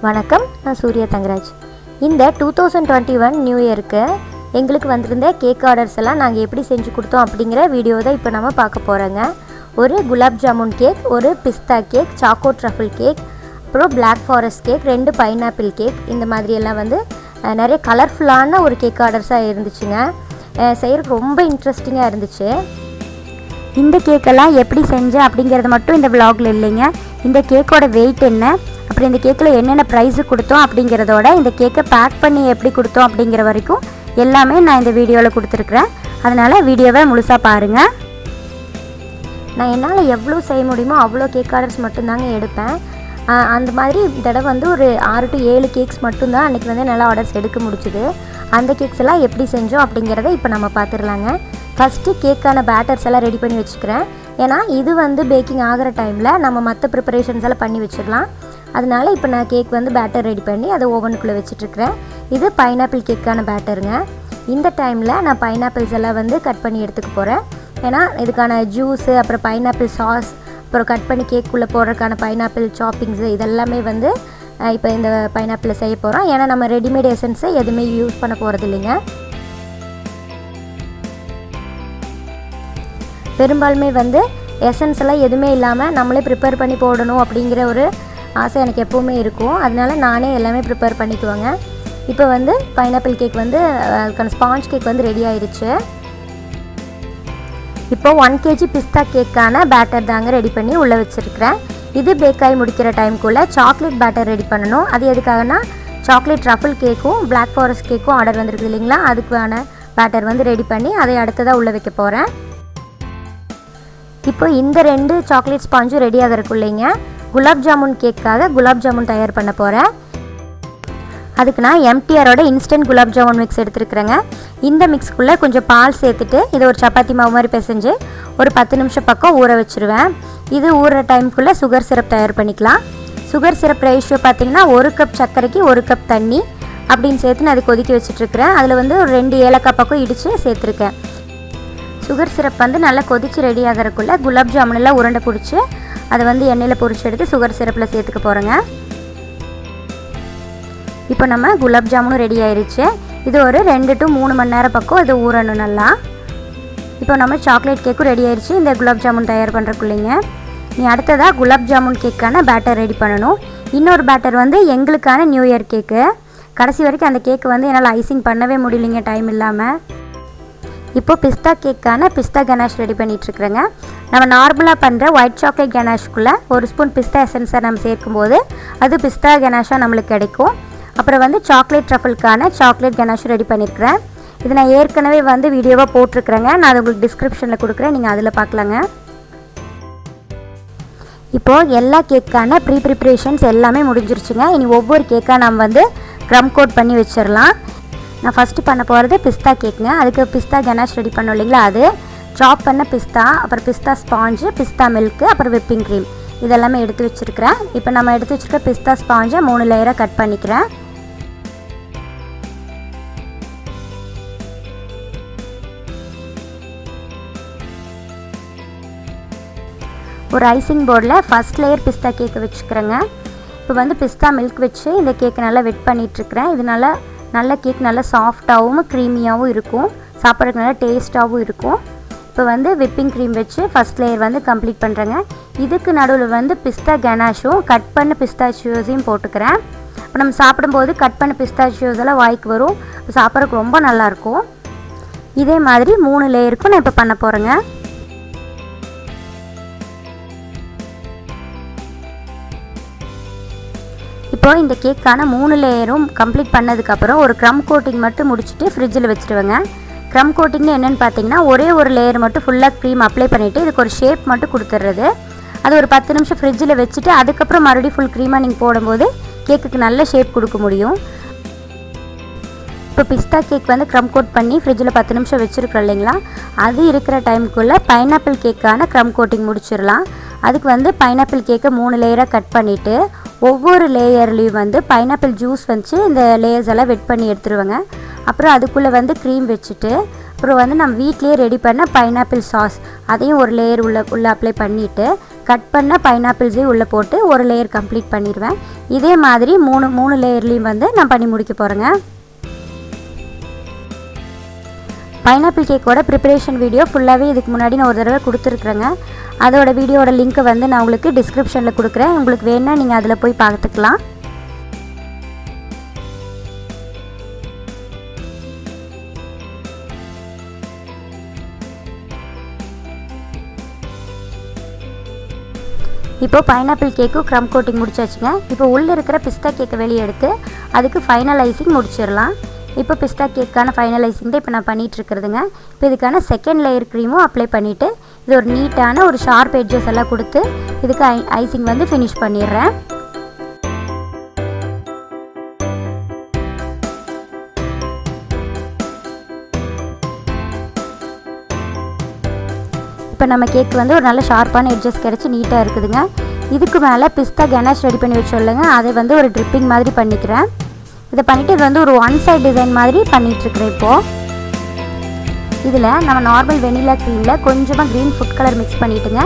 வணக்கம், நான் suryathangaraj. இந்த 2021 நியூ இயருக்கு எங்களுக்கு வந்திருந்த கேக் ஆர்டர்ஸ் எல்லாம் நாங்கள் எப்படி செஞ்சு கொடுத்தோம் அப்படிங்கிற வீடியோ தான் இப்போ நம்ம பார்க்க போகிறோங்க. ஒரு குலாப் ஜாமுன் கேக், ஒரு பிஸ்தா கேக், சாக்கோ ட்ரஃபிள் கேக், அப்புறம் black forest cake, 2 pineapple cake, இந்த மாதிரியெல்லாம் வந்து நிறைய கலர்ஃபுல்லான ஒரு கேக் ஆர்டர்ஸாக இருந்துச்சுங்க. செய்கிறதுக்கு ரொம்ப இன்ட்ரெஸ்டிங்காக இருந்துச்சு. இந்த கேக்கெல்லாம் எப்படி செஞ்சேன் அப்படிங்கிறது மட்டும் இந்த விலாகில் இல்லைங்க. இந்த கேக்கோட வெயிட் என்ன, அப்புறம் இந்த கேக்கில் என்னென்ன ப்ரைஸு கொடுத்தோம் அப்படிங்கிறதோட இந்த கேக்கை பேக் பண்ணி எப்படி கொடுத்தோம் அப்படிங்கிற வரைக்கும் எல்லாமே நான் இந்த வீடியோவில் கொடுத்துருக்குறேன். அதனால் வீடியோவை முழுசாக பாருங்கள். நான் என்னால் எவ்வளோ செய்ய முடியுமோ அவ்வளோ கேக் ஆர்டர்ஸ் மட்டும்தாங்க எடுப்பேன். அந்த மாதிரி தடவை வந்து ஒரு 6 to 7 கேக்ஸ் மட்டும்தான் அன்றைக்கி வந்து நல்லா ஆர்டர்ஸ் எடுக்க முடிச்சுது. அந்த கேக்ஸ் எல்லாம் எப்படி செஞ்சோம் அப்படிங்கிறத இப்போ நம்ம பார்த்துடலாங்க. ஃபஸ்ட்டு கேக்கான பேட்டர்ஸ் எல்லாம் ரெடி பண்ணி வச்சுக்கிறேன். ஏன்னா இது வந்து பேக்கிங் ஆகிற டைமில் நம்ம மற்ற ப்ரிப்பரேஷன்ஸ் எல்லாம் பண்ணி வச்சிடலாம். அதனால் இப்போ நான் கேக் வந்து பேட்டர் ரெடி பண்ணி அதை ஓவனுக்குள்ளே வச்சுட்ருக்கிறேன். இது பைனாப்பிள் கேக்கான பேட்டருங்க. இந்த டைமில் நான் பைனாப்பிள்ஸ் எல்லாம் வந்து கட் பண்ணி எடுத்துக்க போகிறேன். ஏன்னா இதுக்கான ஜூஸு, அப்புறம் பைனாப்பிள் சாஸ், அப்புறம் கட் பண்ணி கேக்குள்ளே போடுறதுக்கான பைனாப்பிள் சாப்பிங்ஸு இதெல்லாமே வந்து இப்போ இந்த பைனாப்பிளில் செய்ய போகிறோம். ஏன்னா நம்ம ரெடிமேட் எசன்ஸை எதுவுமே யூஸ் பண்ண போகிறது இல்லைங்க. பெரும்பாலுமே வந்து எசன்ஸ் எல்லாம் எதுவுமே இல்லாமல் நம்மளே ப்ரிப்பேர் பண்ணி போடணும் அப்படிங்கிற ஒரு ஆசை எனக்கு எப்போவுமே இருக்கும். அதனால நானே எல்லாமே ப்ரிப்பேர் பண்ணிக்குவேங்க. இப்போ வந்து பைனாப்பிள் கேக் வந்து அதுக்கான ஸ்பாஞ்ச் கேக் வந்து ரெடி ஆயிடுச்சு. இப்போ 1 kg பிஸ்தா கேக்கான பேட்டர் தாங்க ரெடி பண்ணி உள்ளே வச்சுருக்கிறேன். இது பேக்காகி முடிக்கிற டைமுக்குள்ளே சாக்லேட் பேட்டர் ரெடி பண்ணணும். அது எதுக்காகனா சாக்லேட் ட்ரஃபிள் கேக்கும் பிளாக் ஃபாரஸ்ட் கேக்கும் ஆர்டர் வந்துருக்குது இல்லைங்களா, அதுக்கான பேட்டர் வந்து ரெடி பண்ணி அதை அடுத்ததாக உள்ளே வைக்க போகிறேன். இப்போ இந்த 2 சாக்லேட் ஸ்பாஞ்சும் ரெடி ஆகிறதுக்குள்ளேங்க குலாப் ஜாமுன் கேக்காக குலாப் ஜாமுன் தயார் பண்ண போகிறேன். அதுக்கு நான் எம்டிஆரோட இன்ஸ்டன்ட் குலாப் ஜாமுன் மிக்ஸ் எடுத்துருக்குறேங்க. இந்த மிக்ஸ்க்குள்ளே கொஞ்சம் பால் சேர்த்துட்டு இதை ஒரு சப்பாத்தி மாவு மாதிரி பிசைஞ்சு ஒரு 10 நிமிஷம் பக்கம் ஊற வச்சுருவேன். இது ஊறுற டைமுக்குள்ளே சுகர் சிரப் தயார் பண்ணிக்கலாம். சுகர் சிரப் ரேஷியோ பார்த்திங்கன்னா 1 கப் சர்க்கரைக்கு 1 கப் தண்ணி அப்படின்னு சேர்த்து நான் அதை கொதிக்க வச்சுட்ருக்கிறேன். அதில் வந்து ஒரு 2 ஏலக்காய் பக்கம் இடித்து சேர்த்துருக்கேன். சுகர் சிரப் வந்து நல்லா கொதித்து ரெடி ஆகிறதுக்குள்ளே குலாப் ஜாமுனெல்லாம் உருண்டை பிடிச்சி அதை வந்து எண்ணெயில் பொரிச்சு எடுத்து சுகர் சிரப்பில் சேர்த்துக்க போகிறேங்க. இப்போ நம்ம குலாப் ஜாமுனும் ரெடி ஆயிடுச்சு. இது ஒரு 2 to 3 மணி நேரம் பக்கம் இது ஊறணும் நல்லா. இப்போ நம்ம சாக்லேட் கேக்கும் ரெடி ஆயிடுச்சு. இந்த குலாப் ஜாமுன் தயார் பண்ணுறக்குள்ளைங்க நீ அடுத்ததாக குலாப் ஜாமுன் கேக்கான பேட்டர் ரெடி பண்ணணும். இன்னொரு பேட்டர் வந்து எங்களுக்கான நியூ இயர் கேக்கு. கடைசி வரைக்கும் அந்த கேக்கு வந்து என்னால் ஐசிங் பண்ணவே முடியலைங்க டைம் இல்லாமல். இப்போது பிஸ்தா கேக்கான பிஸ்தா கனாஷ் ரெடி பண்ணிகிட்ருக்குறேங்க. நம்ம நார்மலாக பண்ணுற ஒயிட் சாக்லேட் கனாஷுக்குள்ளே 1 ஸ்பூன் பிஸ்தா எசன்ஸை நம்ம சேர்க்கும்போது அது பிஸ்தா கனாஷாக நம்மளுக்கு கிடைக்கும். அப்புறம் வந்து சாக்லேட் ட்ரஃபிள்கான சாக்லேட் கனாஷும் ரெடி பண்ணியிருக்கிறேன். இது நான் ஏற்கனவே வந்து வீடியோவாக போட்டிருக்கிறேங்க. நான் அது உங்களுக்கு டிஸ்கிரிப்ஷனில் கொடுக்குறேன், நீங்கள் அதில் பார்க்கலாங்க. இப்போது எல்லா கேக்கான ப்ரிப்ரேஷன்ஸ் எல்லாமே முடிஞ்சிருச்சுங்க. இனி ஒவ்வொரு கேக்காக நம்ம வந்து க்ரம் கோட் பண்ணி வச்சிடலாம். நான் ஃபஸ்ட்டு பண்ண போகிறது பிஸ்தா கேக்குங்க. அதுக்கு பிஸ்தா கனாஷ் ரெடி பண்ணோம் இல்லைங்களா, அது சாப் பண்ண பிஸ்தா, அப்புறம் பிஸ்தா ஸ்பாஞ்சு, பிஸ்தா மில்க்கு, அப்புறம் விப்பிங் க்ரீம் இதெல்லாமே எடுத்து வச்சுருக்கிறேன். இப்போ நம்ம எடுத்து வச்சுருக்க பிஸ்தா ஸ்பாஞ்சை 3 லேயராக கட் பண்ணிக்கிறேன். ஒரு ஐசிங் போர்டில் ஃபஸ்ட் லேயர் பிஸ்தா கேக்கு வச்சுக்கிறேங்க. இப்போ வந்து பிஸ்தா மில்க் வச்சு இந்த கேக்கு நல்லா வெட் பண்ணிகிட்ருக்கிறேன். இது நல்ல கேக் நல்லா சாஃப்டாகவும் க்ரீமியாகவும் இருக்கும், சாப்பிட்றதுக்கு நல்லா டேஸ்ட்டாகவும் இருக்கும். இப்போ வந்து விப்பிங் க்ரீம் வச்சு ஃபஸ்ட் லேயர் வந்து கம்ப்ளீட் பண்ணுறேங்க. இதுக்கு நடுவில் வந்து பிஸ்தா கனாஷும் கட் பண்ண பிஸ்தாச்சியோஸையும் போட்டுக்கிறேன். இப்போ நம்ம சாப்பிடும்போது கட் பண்ண பிஸ்தாச்சியோஸ் எல்லாம் வாய்க்கு வரும், சாப்பிட்றதுக்கு ரொம்ப நல்லாயிருக்கும். இதே மாதிரி 3 லேயருக்கும் நான் இப்போ பண்ண போகிறேங்க. இப்போது இந்த கேக்கான 3 லேயரும் கம்ப்ளீட் பண்ணதுக்கப்புறம் ஒரு க்ரம் கோட்டிங் மட்டும் முடிச்சுட்டு ஃப்ரிட்ஜில் வச்சுருவேங்க. க்ரம் கோட்டிங்னு என்னென்னு பார்த்தீங்கன்னா ஒரே ஒரு லேயர் மட்டும் ஃபுல்லாக க்ரீம் அப்ளை பண்ணிவிட்டு இதுக்கு ஒரு ஷேப் மட்டும் கொடுத்துட்றது. அது ஒரு 10 நிமிஷம் ஃப்ரிட்ஜில் வச்சுட்டு அதுக்கப்புறம் மறுபடியும் ஃபுல் க்ரீமாக நீங்கள் போடும்போது கேக்குக்கு நல்ல ஷேப் கொடுக்க முடியும். இப்போ பிஸ்தா கேக் வந்து க்ரம் கோட் பண்ணி ஃப்ரிட்ஜில் 10 நிமிஷம் வச்சுருக்கோம் இல்லைங்களா, அது இருக்கிற டைமுக்குள்ளே பைனாப்பிள் கேக்கான க்ரம் கோட்டிங் முடிச்சிடலாம். அதுக்கு வந்து பைனாப்பிள் கேக்கை 3 லேயராக கட் பண்ணிவிட்டு ஒவ்வொரு லேயர்லேயும் வந்து பைனாப்பிள் ஜூஸ் வச்சு இந்த லேயர்ஸ் எல்லாம் வெட் பண்ணி எடுத்துருவேங்க. அப்புறம் அதுக்குள்ளே வந்து க்ரீம் வச்சுட்டு அப்புறம் வந்து நம்ம வீட்லேயே ரெடி பண்ண பைனாப்பிள் சாஸ் அதையும் ஒரு லேயர் உள்ளே அப்ளை பண்ணிவிட்டு கட் பண்ண பைனாப்பிள்ஸையும் உள்ளே போட்டு ஒரு லேயர் கம்ப்ளீட் பண்ணிடுவேன். இதே மாதிரி மூணு லேயர்லேயும் வந்து நான் பண்ணி முடிக்க போகிறேங்க. பைனாப்பிள் கேக்கோட ப்ரிப்பரேஷன் வீடியோ ஃபுல்லாகவே இதுக்கு முன்னாடி நான் ஒரு தடவை கொடுத்துருக்குறேங்க. அதோட வீடியோட லிங்க்கை வந்து நான் உங்களுக்கு டிஸ்கிரிப்ஷனில் கொடுக்குறேன். உங்களுக்கு வேணுன்னா நீங்கள் அதில் போய் பார்த்துக்கலாம். இப்போ பைனாப்பிள் கேக்கும் க்ரம் கோட்டிங் முடிச்சாச்சுங்க. இப்போ உள்ளே இருக்கிற பிஸ்தா கேக்கை வெளியே எடுத்து அதுக்கு ஃபைனலைசிங் முடிச்சிடலாம். இப்போ பிஸ்தா கேக்கான ஃபைனலைசிங் தான் இப்போ நான் பண்ணிகிட்ருக்கிறதுங்க. இப்போ இதுக்கான செகண்ட் லேயர் க்ரீமும் அப்ளை பண்ணிவிட்டு இது ஒரு நீட்டான ஒரு ஷார்ப் எட்ஜஸ் எல்லாம் கொடுத்து இதுக்கு ஐசிங் வந்து ஃபினிஷ் பண்ணிடுறேன். இப்போ நம்ம கேக் வந்து ஒரு நல்ல ஷார்ப்பான எட்ஜஸ் கிடச்சி நீட்டாக இருக்குதுங்க. இதுக்கு மேலே பிஸ்தா கனாஷ் ரெடி பண்ணி வச்சுள்ளுங்க. அதை வந்து ஒரு ட்ரிப்பிங் மாதிரி பண்ணிக்கிறேன். இதை பண்ணிவிட்டு இது வந்து ஒரு ஒன் சைட் டிசைன் மாதிரி பண்ணிகிட்ருக்குறேன். இப்போது இதில் நம்ம நார்மல் வெனிலா க்ரீமில் கொஞ்சமாக க்ரீன் ஃபுட் கலர் மிக்ஸ் பண்ணிவிட்டுங்க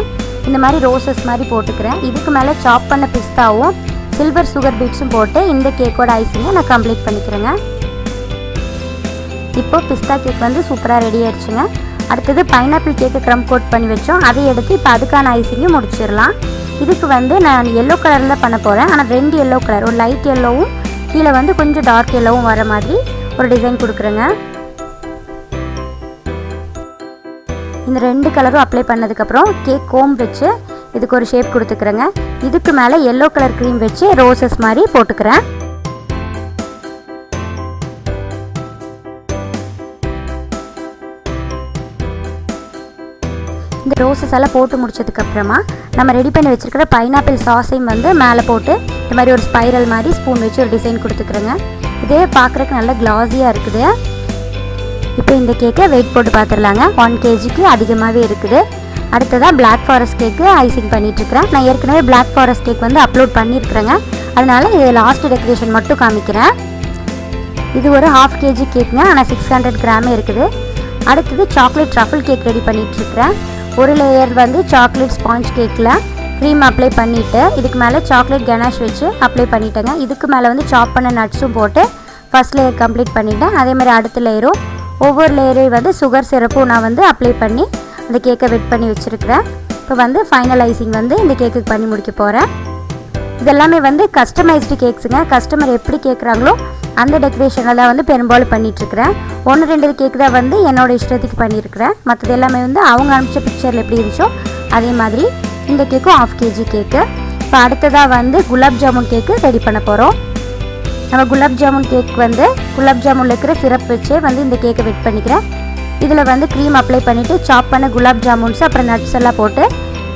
இந்த மாதிரி ரோசஸ் மாதிரி போட்டுக்கிறேன். இதுக்கு மேலே சாப் பண்ண பிஸ்தாவும் சில்வர் சுகர் பீட்ஸும் போட்டு இந்த கேக்கோட ஐசிங்கை நான் கம்ப்ளீட் பண்ணிக்கிறேங்க. இப்போது பிஸ்தா கேக் வந்து சூப்பராக ரெடி ஆயிடுச்சுங்க. அடுத்தது பைனாப்பிள் கேக்கு க்ரம் கோட் பண்ணி வச்சோம். அதை எடுத்து இப்போ அதுக்கான ஐசிங்கும் முடிச்சிடலாம். இதுக்கு வந்து நான் எல்லோ கலரில் பண்ண போகிறேன். ஆனால் 2 எல்லோ கலர், ஒரு லைட் எல்லோவும் கீழே வந்து கொஞ்சம் டார்க் எல்லோவும் வர மாதிரி ஒரு டிசைன் கொடுக்குறேங்க. இந்த 2 கலரும் அப்ளை பண்ணதுக்கப்புறம் கேக் கோம் வச்சு இதுக்கு ஒரு ஷேப் கொடுத்துக்கிறேங்க. இதுக்கு மேலே எல்லோ கலர் க்ரீம் வச்சு ரோசஸ் மாதிரி போட்டுக்கிறேன். இந்த ரோசஸ் எல்லாம் போட்டு முடிச்சதுக்கப்புறமா நம்ம ரெடி பண்ணி வச்சுருக்கிற பைனாப்பிள் சாஸையும் வந்து மேலே போட்டு இந்த மாதிரி ஒரு ஸ்பைரல் மாதிரி ஸ்பூன் வச்சு ஒரு டிசைன் கொடுத்துக்கிறேங்க. இதே பார்க்குறதுக்கு நல்லா கிளாஸியாக இருக்குது. இப்போ இந்த கேக்கை வெயிட் போட்டு பார்த்துடலாங்க. 1 kgக்கு அதிகமாகவே இருக்குது. அடுத்ததாக பிளாக் ஃபாரஸ்ட் கேக்கு ஐசிங் பண்ணிகிட்ருக்கிறேன். நான் ஏற்கனவே பிளாக் ஃபாரஸ்ட் கேக் வந்து அப்லோட் பண்ணியிருக்கிறேங்க. அதனால் இது லாஸ்ட் டெக்கரேஷன் மட்டும் காமிக்கிறேன். இது ஒரு 1/2 kg கேக்குங்க. ஆனால் 600 கிராமே இருக்குது. அடுத்தது சாக்லேட் ட்ரஃபிள் கேக் ரெடி பண்ணிகிட்ருக்கிறேன். ஒரு லேயர் வந்து சாக்லேட் ஸ்பாஞ்ச் கேக்கில் க்ரீம் அப்ளை பண்ணிவிட்டு இதுக்கு மேலே சாக்லேட் கனாஷ் வச்சு அப்ளை பண்ணிட்டேங்க. இதுக்கு மேலே வந்து சாப் பண்ண நட்ஸும் போட்டு ஃபஸ்ட் லேயர் கம்ப்ளீட் பண்ணிவிட்டேன். அதேமாதிரி அடுத்த லேயரும் ஒவ்வொரு லேயரையும் வந்து சுகர் சிரப்பும் நான் வந்து அப்ளை பண்ணி அந்த கேக்கை வெட் பண்ணி வச்சுருக்கிறேன். இப்போ வந்து ஃபைனலைசிங் வந்து இந்த கேக்குக்கு பண்ணி முடிக்க போகிறேன். இதெல்லாமே வந்து கஸ்டமைஸ்டு கேக்ஸுங்க. கஸ்டமர் எப்படி கேட்குறாங்களோ அந்த டெக்கரேஷனெல்லாம் வந்து பெரும்பாலும் பண்ணிகிட்ருக்கிறேன். 1-2 கேக்கு தான் வந்து என்னோடய இஷ்டத்துக்கு பண்ணியிருக்கிறேன். மற்றது எல்லாமே வந்து அவங்க அனுப்பிச்ச பிக்சரில் எப்படி இருந்துச்சோ அதே மாதிரி. இந்த கேக்கும் 1/2 kg கேக்கு. இப்போ அடுத்ததாக வந்து குலாப் ஜாமுன் கேக்கு ரெடி பண்ண போகிறோம். நம்ம குலாப் ஜாமுன் கேக் வந்து குலாப் ஜாமுனில் இருக்கிற சிரப் வச்சே வந்து இந்த கேக்கை வெட் பண்ணிக்கிறேன். இதில் வந்து க்ரீம் அப்ளை பண்ணிவிட்டு சாப் பண்ண குலாப் ஜாமுன்ஸ் அப்புறம் நட்ஸ் எல்லாம் போட்டு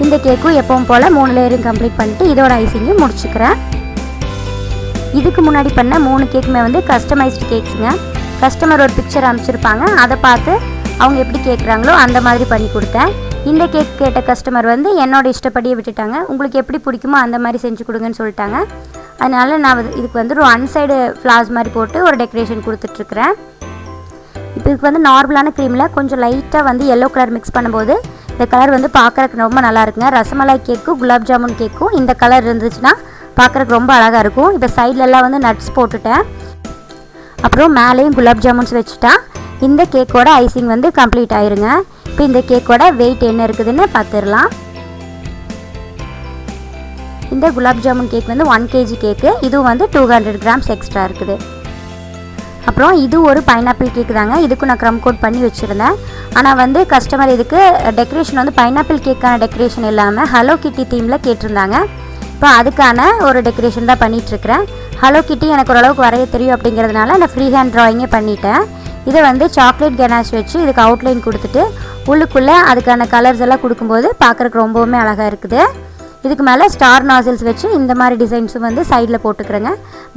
இந்த கேக்கும் எப்பவும் போல் 3 லேயரையும் கம்ப்ளீட் பண்ணிவிட்டு இதோட ஐசிங்கையும் முடிச்சுக்கிறேன். இதுக்கு முன்னாடி பண்ண 3 கேக்குமே வந்து கஸ்டமைஸ்டு கேக்ஸுங்க. கஸ்டமர் ஒரு பிக்சர் அனுப்பிச்சிருப்பாங்க. அதை பார்த்து அவங்க எப்படி கேட்குறாங்களோ அந்த மாதிரி பண்ணி கொடுத்தேன். இந்த கேக் கேட்ட கஸ்டமர் வந்து என்னோட இஷ்டப்படியே விட்டுட்டாங்க. உங்களுக்கு எப்படி பிடிக்குமோ அந்த மாதிரி செஞ்சு கொடுங்கன்னு சொல்லிட்டாங்க. அதனால் நான் இதுக்கு வந்து ஒரு 1 சைடு ஃப்ளார்ஸ் மாதிரி போட்டு ஒரு டெக்கரேஷன் கொடுத்துட்ருக்குறேன். இப்போ இதுக்கு வந்து நார்மலான க்ரீமில் கொஞ்சம் லைட்டாக வந்து எல்லோ கலர் மிக்ஸ் பண்ணும்போது இந்த கலர் வந்து பார்க்குறதுக்கு ரொம்ப நல்லா இருக்குங்க. ரசமலாய் கேக்கும் குலாப் ஜாமுன் கேக்கும் இந்த கலர் இருந்துச்சுன்னா பார்க்குறதுக்கு ரொம்ப அழகாக இருக்கும். இப்போ சைட்லலாம் வந்து நட்ஸ் போட்டுட்டேன். அப்புறம் மேலேயும் குலாப் ஜாமுன்ஸ் வச்சுட்டா இந்த கேக்கோட ஐசிங் வந்து கம்ப்ளீட் ஆயிருங்க. இப்போ இந்த கேக்கோட வெயிட் என்ன இருக்குதுன்னு பார்த்துடலாம். இந்த குலாப் ஜாமுன் கேக் வந்து 1 kg கேக்கு. இதுவும் வந்து 200 கிராம்ஸ் எக்ஸ்ட்ரா இருக்குது. அப்புறம் இது ஒரு பைனாப்பிள் கேக்கு தாங்க. இதுக்கும் நான் க்ரம் கோட் பண்ணி வச்சுருந்தேன். ஆனால் வந்து கஸ்டமர் இதுக்கு டெக்கரேஷன் வந்து பைனாப்பிள் கேக்கான டெக்கரேஷன் இல்லாமல் ஹலோ கிட்டி தீமில் கேட்டிருந்தாங்க. இப்போ அதுக்கான ஒரு டெக்கரேஷன் தான் பண்ணிகிட்ருக்கிறேன். ஹலோ கிட்டி எனக்கு ஓரளவுக்கு வரைய தெரியும் அப்படிங்கிறதுனால நான் ஃப்ரீ ஹேண்ட் ட்ராயிங்கே பண்ணிட்டேன். இதை வந்து சாக்லேட் கனாஷ் வச்சு இதுக்கு அவுட்லைன் கொடுத்துட்டு உள்ளுக்குள்ளே அதுக்கான கலர்ஸ் எல்லாம் கொடுக்கும்போது பார்க்குறக்கு ரொம்பவுமே அழகாக இருக்குது. இதுக்கு மேலே ஸ்டார் நாசில்ஸ் வச்சு இந்த மாதிரி டிசைன்ஸும் வந்து சைடில் போட்டுக்கிறேங்க.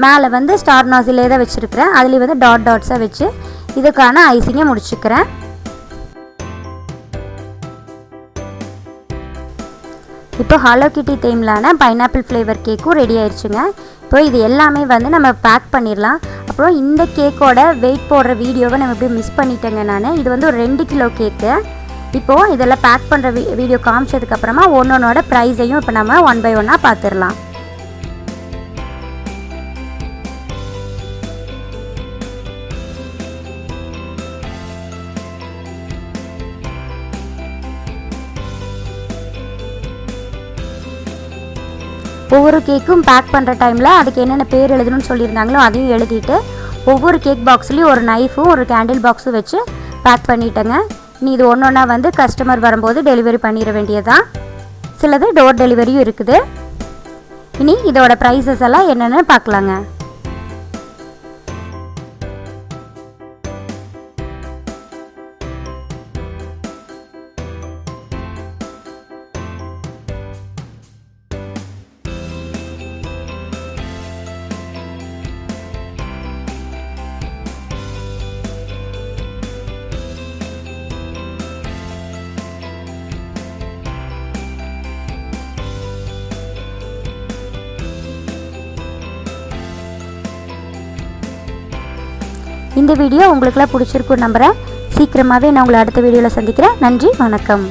மேலே வந்து ஸ்டார் நாசிலே தான் வச்சுருக்கிறேன். அதுலேயும் வந்து டாட்ஸாக வச்சு இதுக்கான ஐசிங்கை முடிச்சுக்கிறேன். இப்போ ஹலோ கிட்டி தீம்லான பைனாப்பிள் ஃப்ளேவர் கேக்கும் ரெடி ஆயிடுச்சுங்க. இப்போ இது எல்லாமே வந்து நம்ம பேக் பண்ணிடலாம். அப்புறம் இந்த கேக்கோட வெயிட் போடுற வீடியோவை நம்ம எப்படி மிஸ் பண்ணிட்டேங்க நான். இது வந்து ஒரு 2 கிலோ கேக்கு. இப்போது இதெல்லாம் பேக் பண்ணுற வீடியோ காமிச்சதுக்கப்புறமா ஒன்றொன்னோட ப்ரைஸையும் இப்போ நம்ம 1 by 1 பார்த்துடலாம். ஒவ்வொரு கேக்கும் பேக் பண்ணுற டைமில் அதுக்கு என்னென்ன பேர் எழுதணும்னு சொல்லியிருந்தாங்களோ அதையும் எழுதிட்டு ஒவ்வொரு கேக் பாக்ஸ்லேயும் ஒரு நைஃபும் ஒரு கேண்டில் பாக்ஸும் வச்சு பேக் பண்ணிட்டேங்க. நீ இது ஒன்றா வந்து கஸ்டமர் வரும்போது டெலிவரி பண்ணிட வேண்டியதான். சிலது டோர் டெலிவரியும் இருக்குது. இனி இதோட ப்ரைஸஸ் எல்லாம் என்னென்னு பார்க்கலாங்க. இந்த வீடியோ உங்களுக்குலாம் பிடிச்சிருக்குன்னு நம்புகிறேன். சீக்கிரமாகவே நான் உங்களை அடுத்த வீடியோவில் சந்திக்கிறேன். நன்றி, வணக்கம்.